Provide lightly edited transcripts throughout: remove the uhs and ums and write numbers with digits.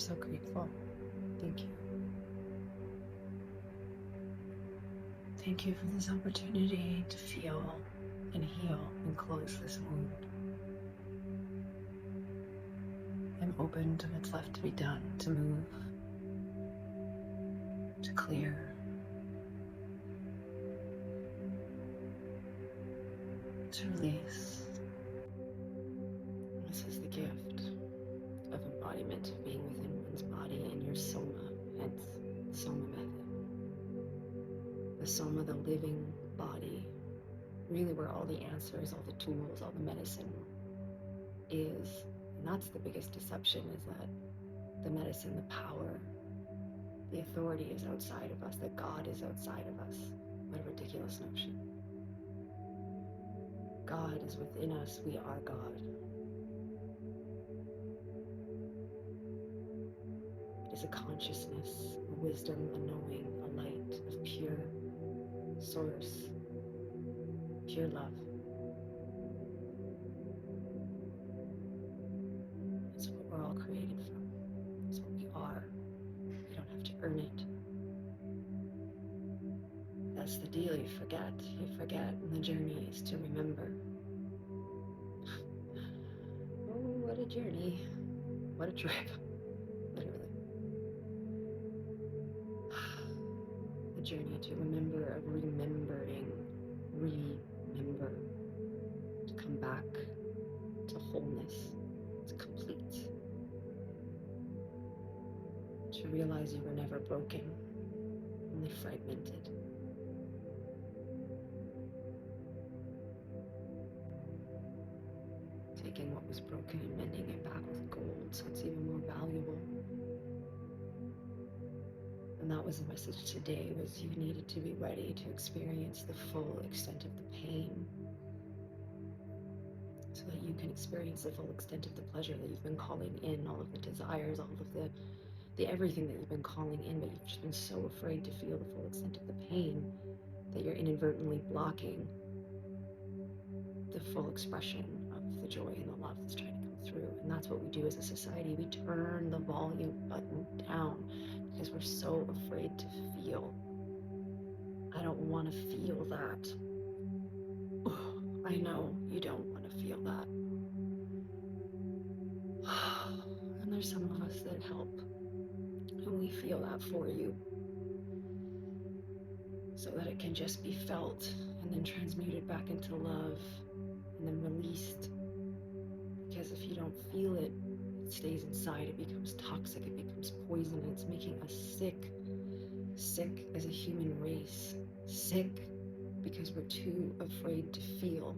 so grateful. Thank you. Thank you for this opportunity to feel and heal and close this wound. I'm open to what's left to be done, to move, to clear, to release. This is the gift of embodiment, of being within one's body and your soma, hence the soma method. The soma, the living body, really where all the answers, all the tools, all the medicine is. And that's the biggest deception, is that the medicine, the power, the authority is outside of us, that God is outside of us. What a ridiculous notion. God is within us, we are God. It is a consciousness, a wisdom, a knowing, a light of pure source, pure love. It's what we're all created from. It's what we are. We don't have to earn it. That's the deal, you forget, and the journey is to remember. Oh, what a journey. What a trip, literally. The journey to remember, of remembering, remember, to come back to wholeness, to complete, to realize you were never broken, only fragmented. Taking what was broken and mending it back with gold so it's even more valuable. And that was the message today, was you needed to be ready to experience the full extent of the pain so that you can experience the full extent of the pleasure that you've been calling in, all of the desires, all of the everything that you've been calling in, but you've just been so afraid to feel the full extent of the pain that you're inadvertently blocking the full expression of the joy and the love that's trying to come through. And that's what we do as a society. We turn the volume button down because we're so afraid to feel. I don't want to feel that. I know you don't want to feel that. And there's some of us that help, and we feel that for you, so that it can just be felt and then transmuted back into love and then released. Because if you don't feel it, it stays inside, it becomes toxic, it becomes poison, it's making us sick as a human race, sick because we're too afraid to feel.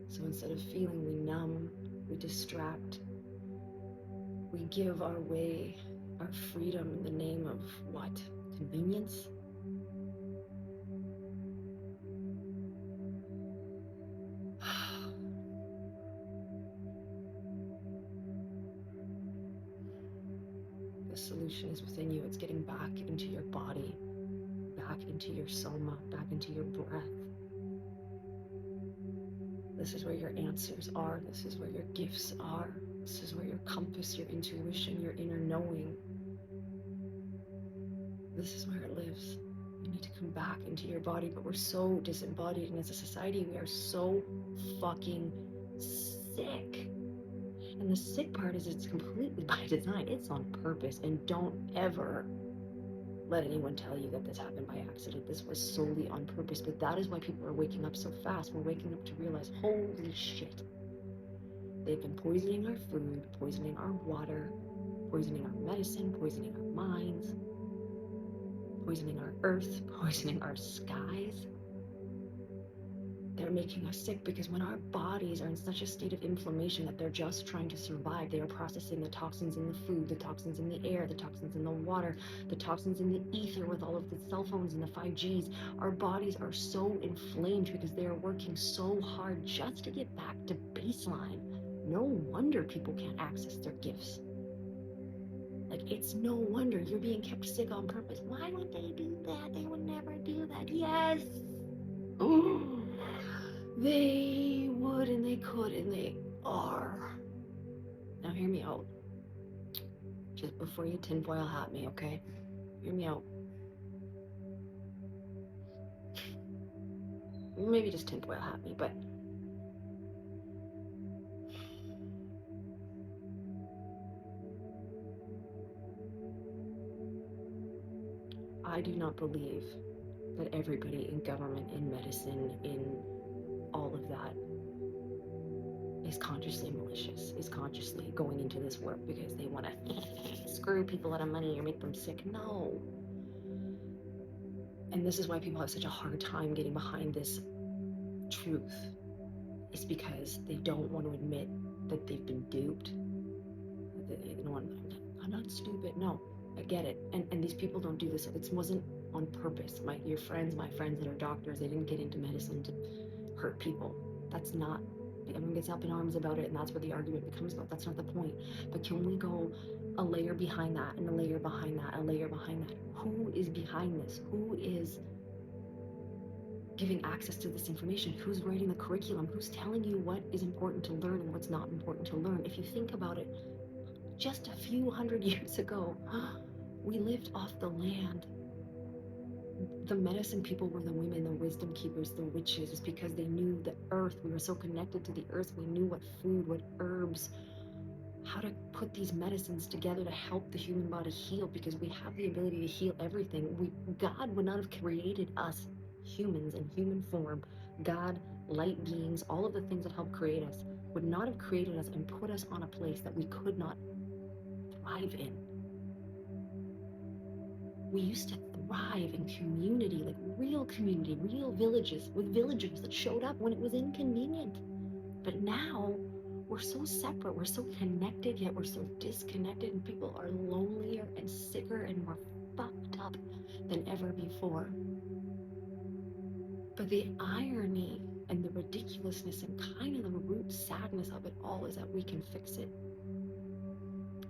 So instead of feeling, we numb, we distract, we give our way, our freedom in the name of what? Convenience? The solution is within you. It's getting back into your body, back into your soma, back into your breath. This is where your answers are. This is where your gifts are. This is where your compass, your intuition, your inner knowing. This is where it lives. You need to come back into your body, but we're so disembodied, and as a society, we are so fucking sick. And the sick part is it's completely by design. It's on purpose, and don't ever let anyone tell you that this happened by accident. This was solely on purpose, but that is why people are waking up so fast. We're waking up to realize, holy shit, they've been poisoning our food, poisoning our water, poisoning our medicine, poisoning our minds, poisoning our earth, poisoning our skies. They're making us sick because when our bodies are in such a state of inflammation that they're just trying to survive, they are processing the toxins in the food, the toxins in the air, the toxins in the water, the toxins in the ether with all of the cell phones and the 5Gs. Our bodies are so inflamed because they are working so hard just to get back to baseline. No wonder people can't access their gifts. Like, it's no wonder you're being kept sick on purpose. Why would they do that? They would never do that. Yes. They would, and they could, and they are. Now hear me out. Just before you tinfoil hat me, okay? Hear me out. Maybe just tinfoil hat me, but I do not believe that everybody in government, in medicine, in all of that is consciously malicious, is consciously going into this work because they want to screw people out of money or make them sick. No. And this is why people have such a hard time getting behind this truth, is because they don't want to admit that they've been duped. I'm not stupid. No, I get it. And these people don't do this. It wasn't on purpose. My friends that are doctors, they didn't get into medicine to hurt people. That's not, everyone gets up in arms about it, and that's what the argument becomes about. That's not the point. But can we go a layer behind that, and a layer behind that, a layer behind that? Who is behind this? Who is giving access to this information? Who's writing the curriculum? Who's telling you what is important to learn and what's not important to learn? If you think about it, just a few hundred years ago, we lived off the land. The medicine people were the women, the wisdom keepers, the witches. It's because they knew the earth. We were so connected to the earth. We knew what food, what herbs, how to put these medicines together to help the human body heal, because we have the ability to heal everything. God would not have created us, humans in human form, God, light beings, all of the things that help create us, would not have created us and put us on a place that we could not thrive in. We used to thrive in community, like real community, real villages, with villagers that showed up when it was inconvenient. But now we're so separate, we're so connected, yet we're so disconnected, and people are lonelier and sicker and more fucked up than ever before. But the irony and the ridiculousness and kind of the root sadness of it all is that we can fix it.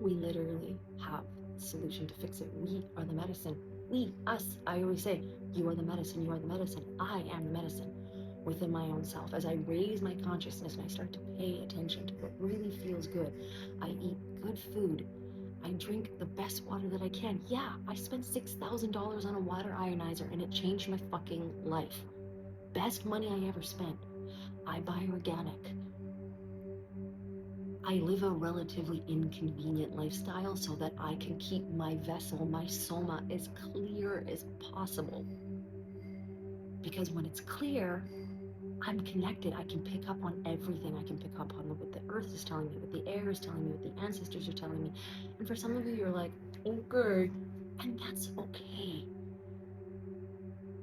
We literally have the solution to fix it. We are the medicine. We, us, I always say, you are the medicine, you are the medicine. I am the medicine within my own self. As I raise my consciousness and I start to pay attention to what really feels good, I eat good food. I drink the best water that I can. Yeah, I spent $6,000 on a water ionizer and it changed my fucking life. Best money I ever spent. I buy organic. I live a relatively inconvenient lifestyle so that I can keep my vessel, my soma, as clear as possible. Because when it's clear, I'm connected. I can pick up on everything. I can pick up on what the earth is telling me, what the air is telling me, what the ancestors are telling me. And for some of you, you're like, okay, and that's okay.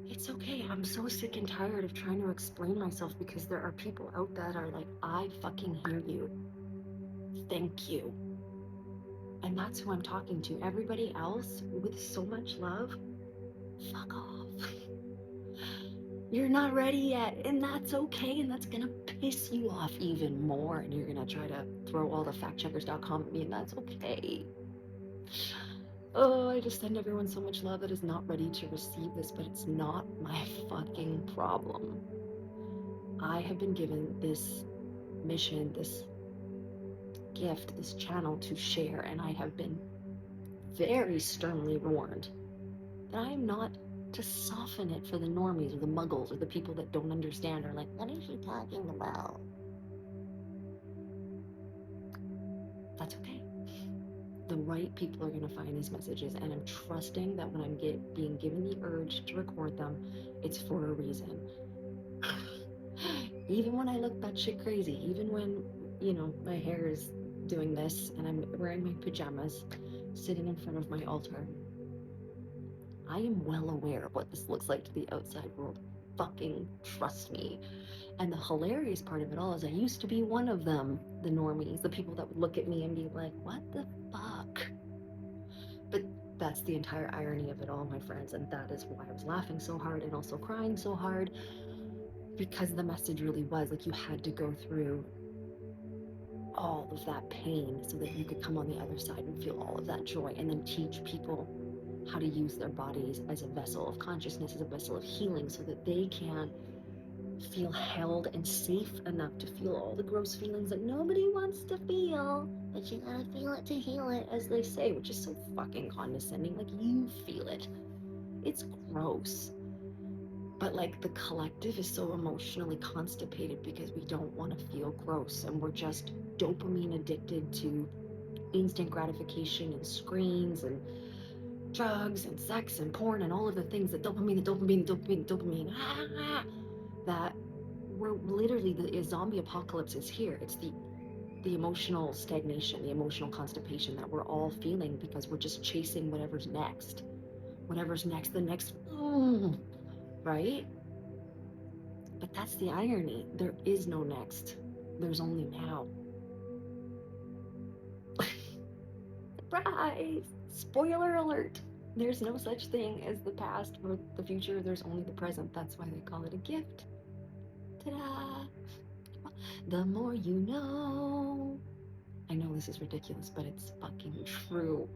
It's okay. I'm so sick and tired of trying to explain myself, because there are people out there that are like, I fucking hear you. Thank you. And that's who I'm talking to. Everybody else, with so much love, fuck off. You're not ready yet, and that's okay, and that's gonna piss you off even more, and you're gonna try to throw all the factcheckers.com at me, and that's okay. Oh, I just send everyone so much love that is not ready to receive this, but it's not my fucking problem. I have been given this mission, this gift, this channel to share, and I have been very sternly warned that I am not to soften it for the normies or the muggles or the people that don't understand, or like, what is she talking about? That's okay. The right people are going to find these messages, and I'm trusting that when I'm being given the urge to record them, it's for a reason. Even when I look batshit crazy, even when, my hair is doing this and I'm wearing my pajamas, sitting in front of my altar, I am well aware of what this looks like to the outside world. Fucking trust me. And the hilarious part of it all is I used to be one of them, the normies, the people that would look at me and be like, what the fuck? But that's the entire irony of it all, my friends, and that is why I was laughing so hard and also crying so hard, because the message really was like, you had to go through all of that pain so that you could come on the other side and feel all of that joy, and then teach people how to use their bodies as a vessel of consciousness, as a vessel of healing, so that they can feel held and safe enough to feel all the gross feelings that nobody wants to feel, but you gotta feel it to heal it, as they say, which is so fucking condescending. Like, you feel it. It's gross. But like, the collective is so emotionally constipated because we don't want to feel gross, and we're just dopamine addicted to instant gratification and screens and drugs and sex and porn and all of the things that dopamine, that we're literally, the zombie apocalypse is here. It's the emotional stagnation, the emotional constipation that we're all feeling because we're just chasing whatever's next, the next, right? But that's the irony. There is no next. There's only now. Surprise! Spoiler alert! There's no such thing as the past or the future. There's only the present. That's why they call it a gift. Ta-da! The more you know. I know this is ridiculous, but it's fucking true.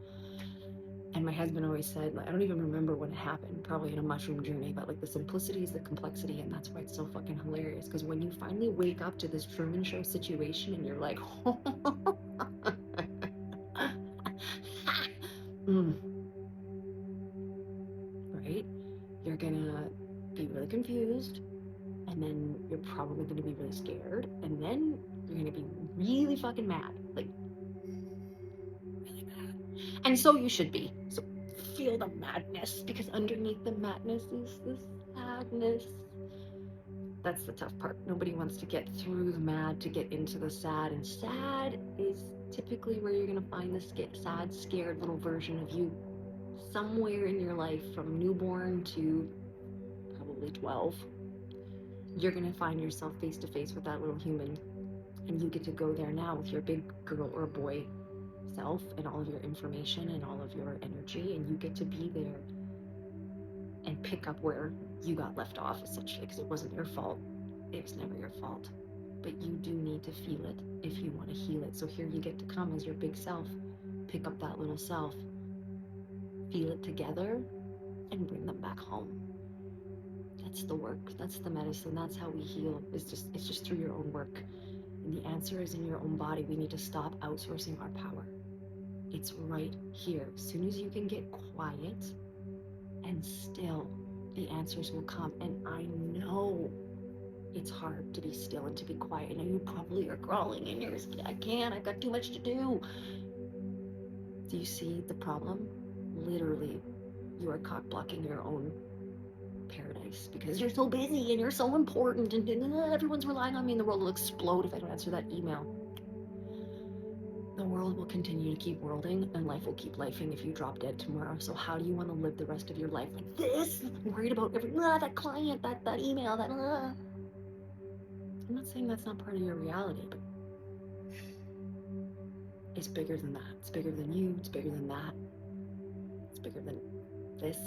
And my husband always said, like, I don't even remember when it happened, probably in a mushroom journey, but like, the simplicity is the complexity, and that's why it's so fucking hilarious. Because when you finally wake up to this Truman Show situation and you're like, right? You're gonna be really confused, and then you're probably gonna be really scared, and then you're gonna be really fucking mad, like really mad. And so you should be. So feel the madness, because underneath the madness is the sadness. That's the tough part. Nobody wants to get through the mad to get into the sad, and sad is typically where you're gonna find this sad, scared little version of you somewhere in your life, from newborn to probably 12. You're gonna find yourself face to face with that little human, and you get to go there now with your big girl or boy self and all of your information and all of your energy, and you get to be there and pick up where you got left off, essentially, because it wasn't your fault. It was never your fault. But you do need to feel it if you want to heal it. So here you get to come as your big self, pick up that little self, feel it together, and bring them back home. That's the work. That's the medicine. That's how we heal. It's just through your own work. And the answer is in your own body. We need to stop outsourcing our power. It's right here. As soon as you can get quiet and still, the answers will come. And I know it's hard to be still and to be quiet. I know you probably are crawling in yours. I can't. I've got too much to do. Do you see the problem? Literally, you are cock blocking your own paradise because you're so busy and you're so important, and everyone's relying on me, and the world will explode if I don't answer that email. The world will continue to keep worlding, and life will keep lifing if you drop dead tomorrow. So how do you want to live the rest of your life like this? Worried about that client, that email, that I'm not saying that's not part of your reality, but it's bigger than that. It's bigger than you. It's bigger than that. It's bigger than this.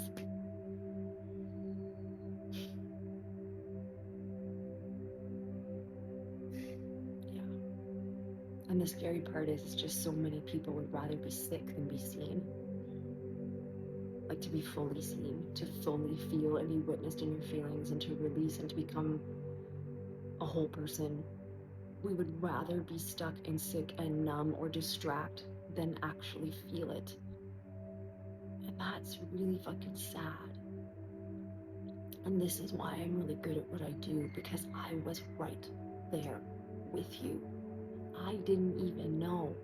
And the scary part is, it's just so many people would rather be sick than be seen. Like, to be fully seen, to fully feel and be witnessed in your feelings, and to release and to become a whole person. We would rather be stuck and sick and numb or distract than actually feel it. And that's really fucking sad. And this is why I'm really good at what I do, because I was right there with you. I didn't even know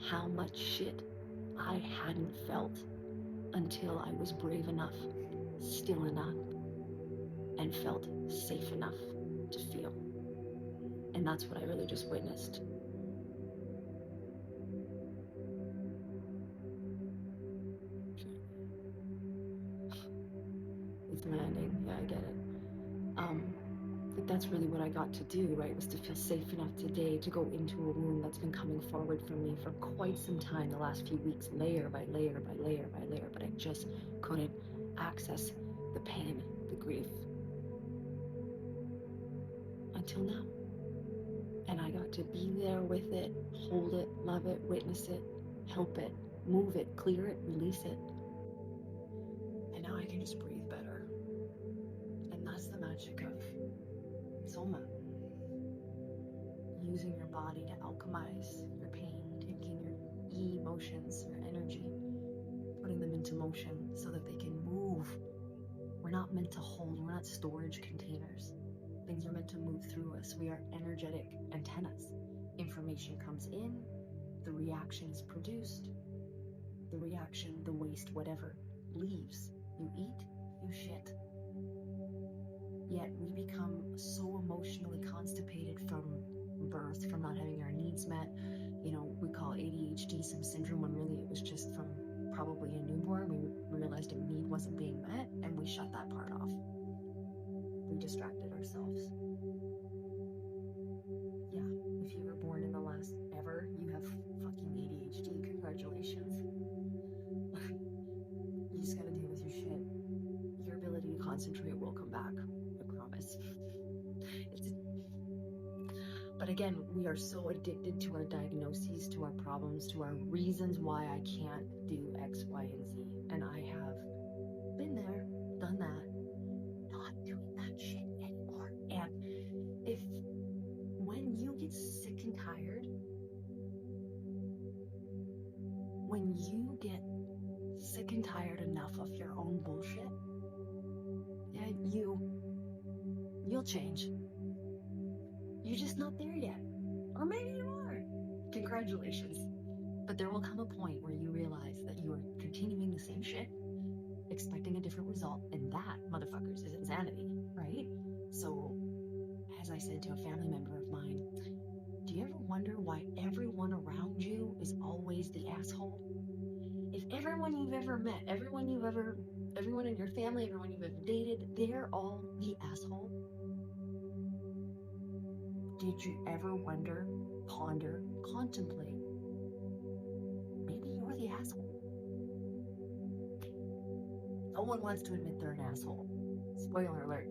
how much shit I hadn't felt until I was brave enough, still enough, and felt safe enough to feel. And that's what I really just witnessed. It's landing. Yeah, I get it. That's really what I got to do, right? Was to feel safe enough today to go into a wound that's been coming forward for me for quite some time, the last few weeks, layer by layer by layer by layer, but I just couldn't access the pain, the grief, until now. And I got to be there with it, hold it, love it, witness it, help it, move it, clear it, release it. And now I can just breathe better. And that's the magic of soul body to alchemize your pain, taking your emotions, your energy, putting them into motion so that they can move. We're not meant to hold, we're not storage containers. Things are meant to move through us. We are energetic antennas. Information comes in, the reaction is produced, the reaction, the waste, whatever, leaves. You eat, you shit. Yet we become so emotionally constipated from birth, from not having our needs met. You know, we call ADHD some syndrome when really it was just from probably a newborn. We realized a need wasn't being met and we shut that part off. We distracted ourselves. Yeah, if you were born in the last ever, you have fucking ADHD. Congratulations. You just gotta deal with your shit. Your ability to concentrate will come back. I promise. But again, we are so addicted to our diagnoses, to our problems, to our reasons why I can't do X, Y, and Z. And I have been there, done that, not doing that shit anymore. And if when you get sick and tired, when you get sick and tired enough of your own bullshit, yeah, you'll change. You're just not there yet. Or maybe you are. Congratulations. But there will come a point where you realize that you are continuing the same shit, expecting a different result, and that, motherfuckers, is insanity, right? So, as I said to a family member of mine, do you ever wonder why everyone around you is always the asshole? If everyone you've ever met, everyone in your family, everyone you've ever dated, they're all the asshole. Did you ever wonder, ponder, contemplate, maybe you're the asshole? No one wants to admit they're an asshole. Spoiler alert,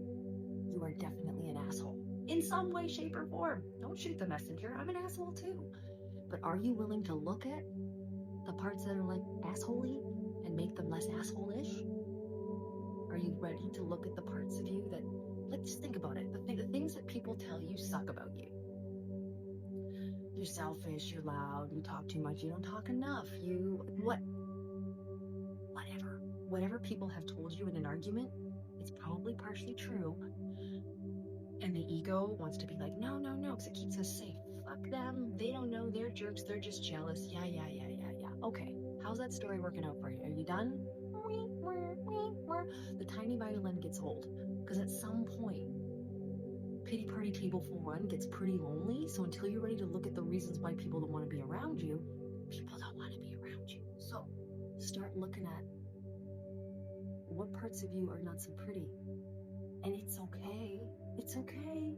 you are definitely an asshole. In some way, shape, or form. Don't shoot the messenger, I'm an asshole too. But are you willing to look at the parts that are like assholey and make them less asshole-ish? Are you ready to look at the parts of you that, like, just think about it, the things that people tell you suck about you? You're selfish, you're loud, you talk too much, you don't talk enough, whatever people have told you in an argument, it's probably partially true. And the ego wants to be like, no, because it keeps us safe. Fuck them, they don't know, they're jerks, they're just jealous. Yeah. Okay, how's that story working out for you? Are you done? The tiny violin gets old, because at some point, pity party table full run gets pretty lonely. So until you're ready to look at the reasons why people don't want to be around you, people don't want to be around you. So start looking at what parts of you are not so pretty. And it's okay. It's okay.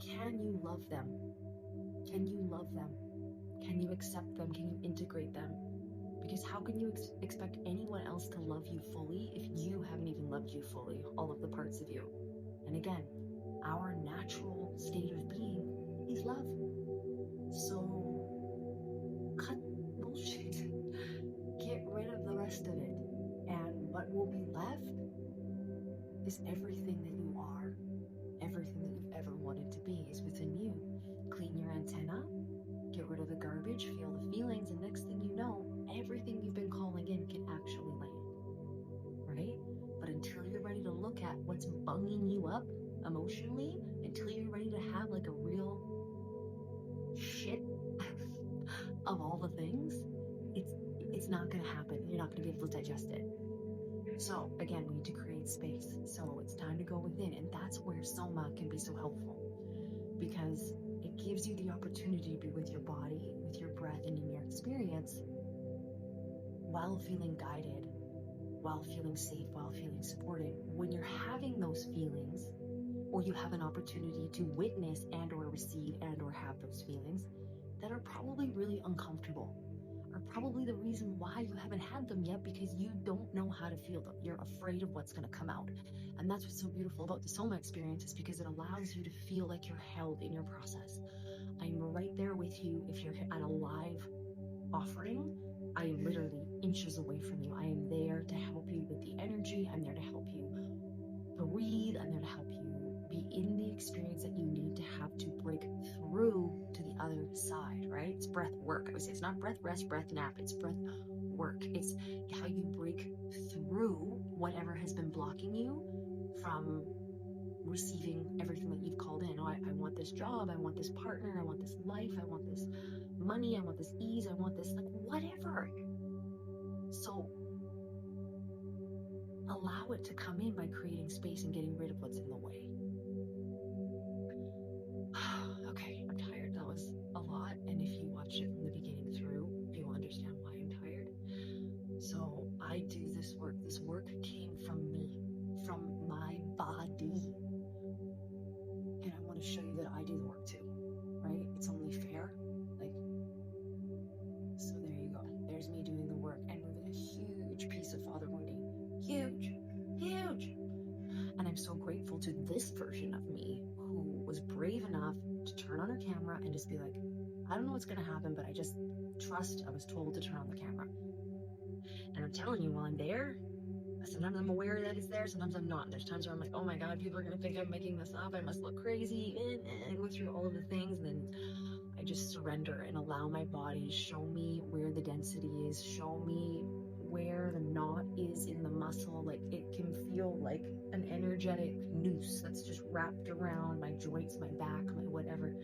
Can you love them? Can you love them? Can you accept them? Can you integrate them? Because how can you expect anyone else to love you fully if you haven't even loved you fully, all of the parts of you? And again, our natural state of being is love. So cut bullshit. Get rid of the rest of it. And what will be left is everything that you are, everything that you've ever wanted to be is within you. Clean your antenna, get rid of the garbage, feel the feelings, and next thing you know, everything you've been calling in can actually land, right? But until you're ready to look at what's bunging you up emotionally, until you're ready to have like a real shit of all the things, it's not going to happen. You're not going to be able to digest it. So again, we need to create space. So it's time to go within, and that's where Soma can be so helpful, because it gives you the opportunity to be with your body, with your breath, and in your experience while feeling guided, while feeling safe, while feeling supported. When you're having those feelings, or you have an opportunity to witness and or receive and or have those feelings that are probably really uncomfortable, are probably the reason why you haven't had them yet, because you don't know how to feel them. You're afraid of what's going to come out. And that's what's so beautiful about the Soma experience, is because it allows you to feel like you're held in your process. I'm right there with you. If you're at a live offering, I am literally inches away from you. I am there to help you with the energy. I'm there to help you breathe. I'm there to help you be in the experience that you need to have to break through to the other always say, it's not breath rest, breath nap, it's breath work. It's how you break through whatever has been blocking you from receiving everything that you've called in. Oh, I want this job, I want this partner, I want this life, I want this money, I want this ease, I want this, like, whatever. So allow it to come in by creating space and getting rid of what's in the way. Okay, I'm tired. That was a lot. And if you watch it from the beginning through, you will understand why I'm tired. So I do this work. This work came from me, from my body. And I want to show you that I do the work too, right? It's only fair. Like, so there you go. There's me doing the work and moving a huge piece of father wounding. Huge, huge. And I'm so grateful to this version of me who was brave enough to turn on her camera and just be like, I don't know what's going to happen, but I just trust I was told to turn on the camera. And I'm telling you, while I'm there, sometimes I'm aware that it's there, sometimes I'm not. There's times where I'm like, oh my God, people are going to think I'm making this up. I must look crazy. And I go through all of the things. And then I just surrender and allow my body, show me where the density is, show me where the knot is in the muscle. Like, it can feel like an energetic noose that's just wrapped around my joints, my back, my whatever.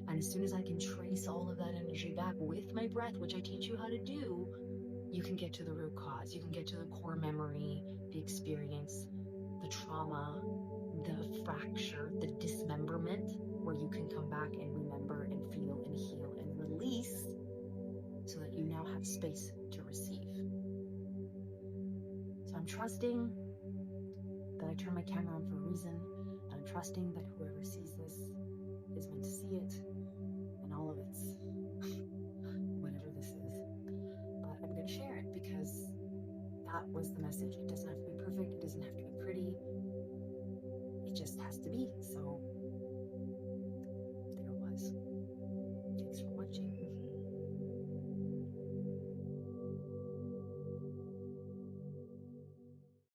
And as soon as I can trace all of that energy back with my breath, which I teach you how to do, you can get to the root cause. You can get to the core memory, the experience, the trauma, the fracture, the dismemberment, where you can come back and remember and feel and heal and release so that you now have space to receive. So I'm trusting that I turn my camera on for a reason, and I'm trusting that whoever sees this is meant to see it, and all of it's whatever this is. But I'm going to share it because that was the message. It